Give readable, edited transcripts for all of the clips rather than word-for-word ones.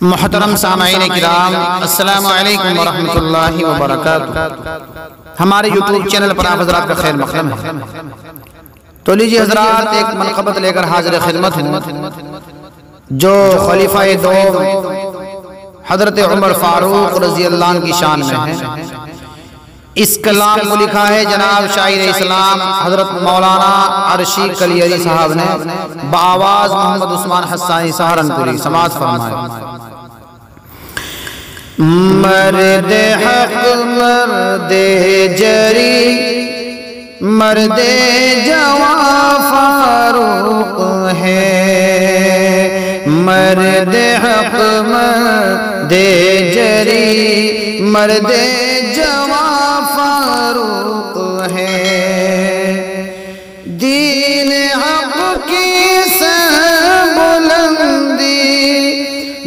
محترم سامعین کرام، السلام علیکم ورحمۃ اللہ وبرکاتہ۔ ہمارے یوٹیوب چینل پر آپ حضرات کا خیر مقدم ہے۔ تو لیجیے حضرات، ایک منقبت لے کر حاضر خدمت ہوں جو خلیفہ دوم حضرت عمر فاروق رضی اللہ عنہ کی شان میں ہے۔ اس کلام کو لکھا ہے جناب شاعر اسلام حضرت مولانا عرشی کلیری صاحب نے، بآواز محمد عثمان حسانی سہارنپوری۔ سماعت فرمائے۔ مرد حق مرد جری مرد جواں فاروق ہے، مرد حق مرد جری مرد جواں فاروق ہے، دین حق کی سر بلندی،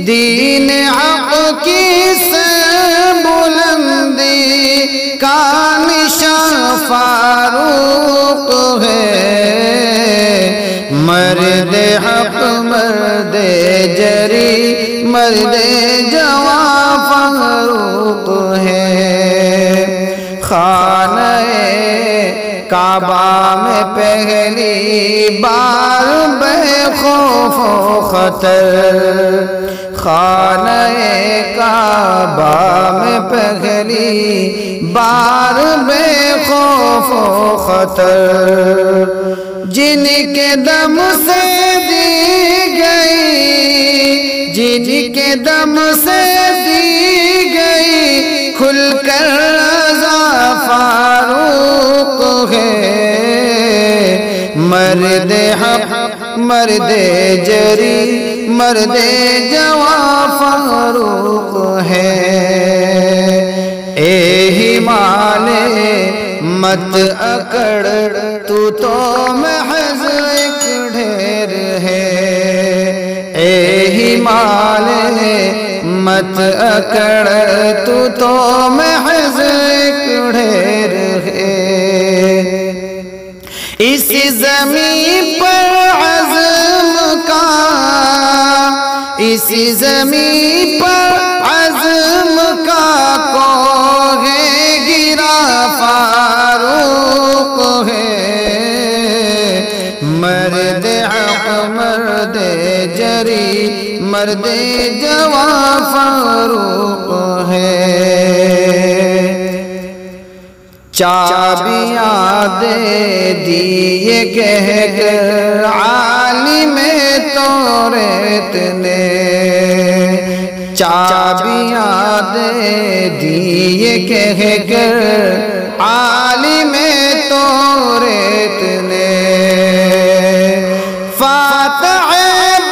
دین حق کی سر بلندی کا نشان فاروق ہے، مرد حق مرد جری مرد جواں فاروق ہے۔ خانہ کعبہ میں پہلی بار بے خوف و خطر، خانہ کعبہ میں پہلی بار بے خوف و خطر، جن کے دم سے دی گئی، جن کے دم سے دی گئی کھل کر رضا فاروق ہے، مرد حق مرد جری مرد جواں فاروق ہے۔ اے ہمالے مت اکڑ تو محض ایک ڈھیر ہے، اے ہمالے مت اکڑ تو محض ایک ڈھیر ہے، اس زمین پر عزم کا، اس زمین پر عزم کا کوہ گرا فاروق ہے، مرد حق مرد جری مرد جواں فاروق ہے۔ چابیاں دے دیے کہہ کر عالم توریت نے، چابیاں دے دیے کہہ کر عالم توریت نے، فاتح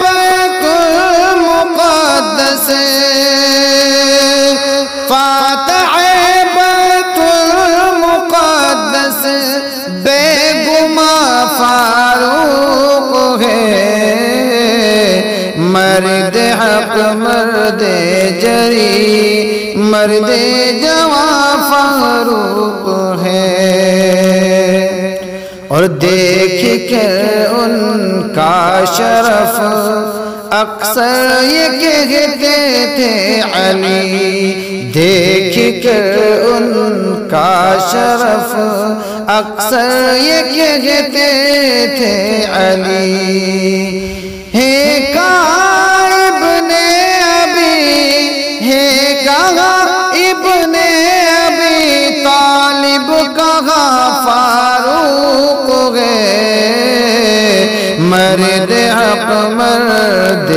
بیت المقدس، فاتح بیت المقدس بے گماں فاروق ہے، مرد حق مرد جری مرد جواں فاروق ہے۔ اور دیکھ کر ان کا شرف اکثر یہ کہتے تھے علی، دیکھ کر ان کا شرف اکثر یہ کہتے تھے علی، ہے کہاں ابن ابی، ہے کہاں ابن ابی طالب، کہاں فاروق ہے، مرد حق مرد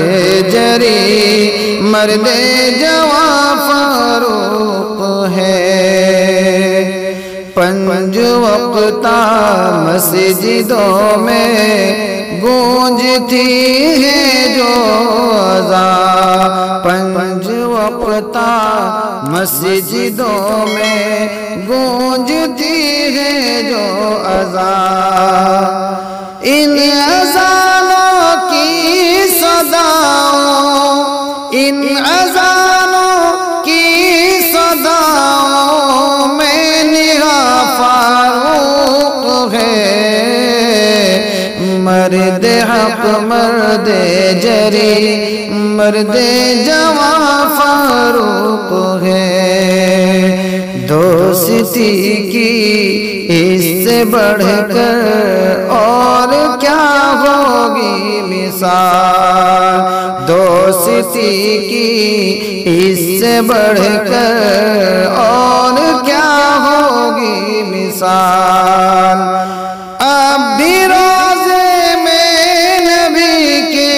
جری مرد جواں فاروق ہے۔ پنج وقتہ مسجدوں میں گونجتی ہے جو اذان، پنج وقتہ مسجدوں میں گونجتی ہے جو اذان، ان اذانوں کی صداؤں، ان اذانوں کی صداؤں میں نہا فاروق ہے، مرد حق مرد جری مرد جواں فاروق ہے، دوستی کی اس سے بڑھ کر اور کیا ہوگی مثال، دوستی کی اس سے بڑھ کر اور کیا ہوگی مثال۔ اب بھی روزے میں نبی کے،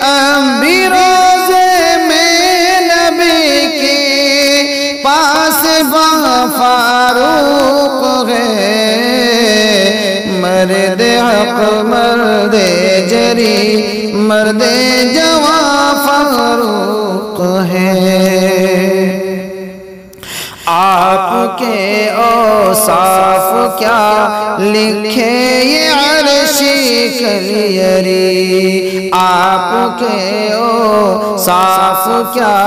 اب بھی روزے میں نبی کے پاس فاروق ہے، مرد حق مرد جری مرد جواں فاروق ہے۔ آپ کے اوصاف کیا لکھے یہ عرشی کلیری، آپ کے اوصاف کیا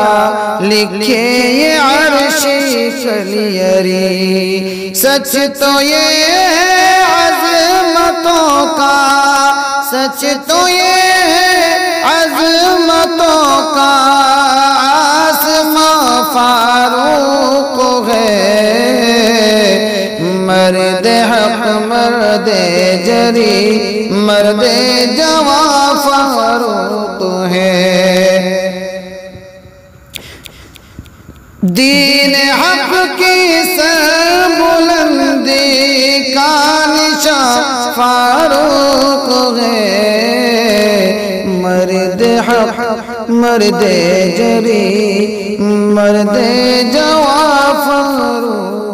لکھے یہ عرشی کلیری، سچ تو یہ ہے عظمتوں کا، سچ تو یہ ہے عظمتوں کا، آسماں فاروق ہے، مرد حق مرد جری مرد جواں فاروق ہے۔ دین حق کی سربلندی کا نشان فاروق ہے، مرد حق مرد جری مرد جواں فاروق